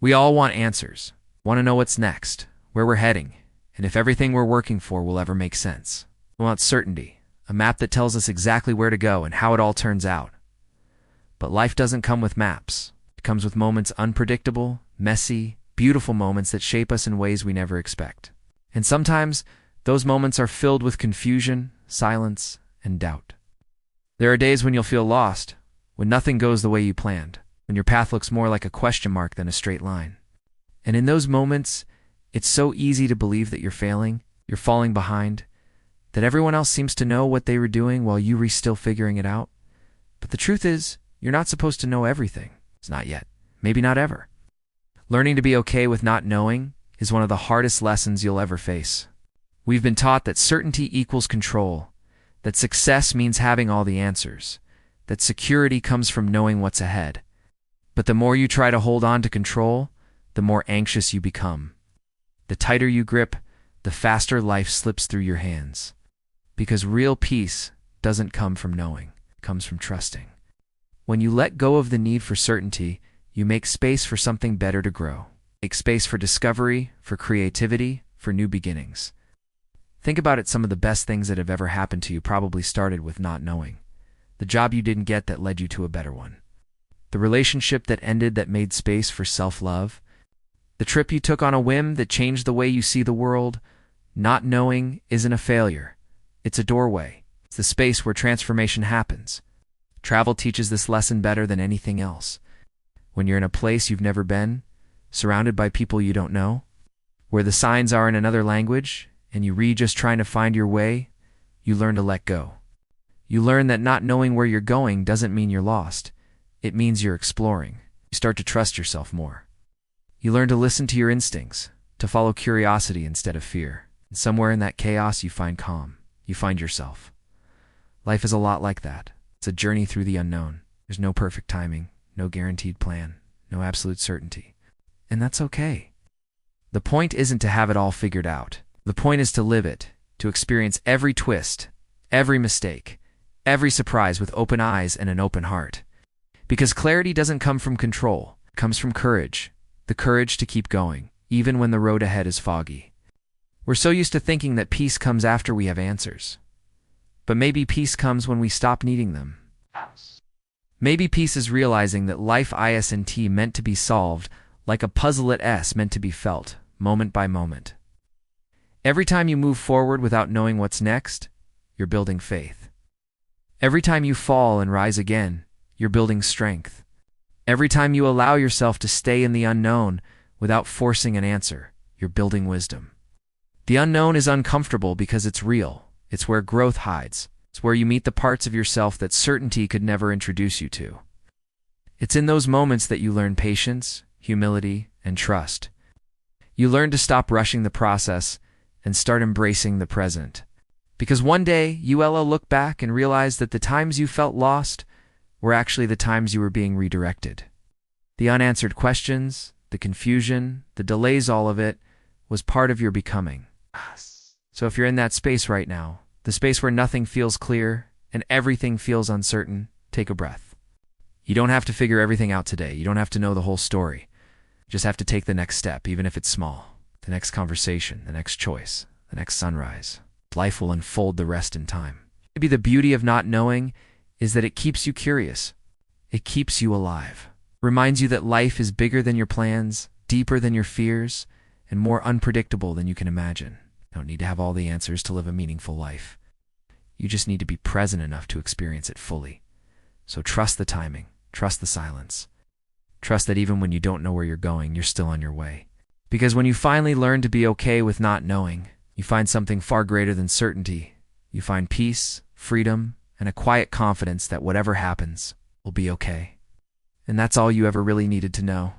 We all want answers, want to know what's next, where we're heading, and if everything we're working for will ever make sense. We want certainty, a map that tells us exactly where to go and how it all turns out. But life doesn't come with maps. It comes with moments unpredictable, messy, beautiful moments that shape us in ways we never expect. And sometimes, those moments are filled with confusion, silence, and doubt. There are days when you'll feel lost, when nothing goes the way you planned, when your path looks more like a question mark than a straight line. And in those moments, it's so easy to believe that you're failing, you're falling behind, that everyone else seems to know what they were doing while you were still figuring it out. But the truth is, you're not supposed to know everything. It's not yet. Maybe not ever. Learning to be okay with not knowing is one of the hardest lessons you'll ever face. We've been taught that certainty equals control, that success means having all the answers, that security comes from knowing what's ahead. But the more you try to hold on to control, the more anxious you become. The tighter you grip, the faster life slips through your hands. Because real peace doesn't come from knowing, it comes from trusting. When you let go of the need for certainty, you make space for something better to grow. Make space for discovery, for creativity, for new beginnings. Think about it, some of the best things that have ever happened to you probably started with not knowing. The job you didn't get that led you to a better one. The relationship that ended that made space for self-love. The trip you took on a whim that changed the way you see the world. Not knowing isn't a failure. It's a doorway. It's the space where transformation happens. Travel teaches this lesson better than anything else. When you're in a place you've never been, surrounded by people you don't know, where the signs are in another language, and you read just trying to find your way, you learn to let go. You learn that not knowing where you're going doesn't mean you're lost. It means you're exploring. You start to trust yourself more. You learn to listen to your instincts, to follow curiosity instead of fear. And somewhere in that chaos, you find calm. You find yourself. Life is a lot like that. It's a journey through the unknown. There's no perfect timing, no guaranteed plan, no absolute certainty. And that's okay. The point isn't to have it all figured out. The point is to live it, to experience every twist, every mistake, every surprise with open eyes and an open heart. Because clarity doesn't come from control, it comes from courage. The courage to keep going, even when the road ahead is foggy. We're so used to thinking that peace comes after we have answers. But maybe peace comes when we stop needing them. Maybe peace is realizing that life isn't meant to be solved like a puzzle at S meant to be felt, moment by moment. Every time you move forward without knowing what's next, you're building faith. Every time you fall and rise again, you're building strength. Every time you allow yourself to stay in the unknown without forcing an answer, you're building wisdom. The unknown is uncomfortable because it's real. It's where growth hides. It's where you meet the parts of yourself that certainty could never introduce you to. It's in those moments that you learn patience, humility, and trust. You learn to stop rushing the process and start embracing the present. Because one day, you'll look back and realize that the times you felt lost were actually the times you were being redirected. The unanswered questions, the confusion, the delays, all of it was part of your becoming. So if you're in that space right now, the space where nothing feels clear and everything feels uncertain, take a breath. You don't have to figure everything out today. You don't have to know the whole story. You just have to take the next step, even if it's small. The next conversation, the next choice, the next sunrise. Life will unfold the rest in time. Maybe the beauty of not knowing is that it keeps you curious. It keeps you alive. Reminds you that life is bigger than your plans, deeper than your fears, and more unpredictable than you can imagine. You don't need to have all the answers to live a meaningful life. You just need to be present enough to experience it fully. So trust the timing, trust the silence. Trust that even when you don't know where you're going, you're still on your way. Because when you finally learn to be okay with not knowing, you find something far greater than certainty. You find peace, freedom, and a quiet confidence that whatever happens will be okay. And that's all you ever really needed to know.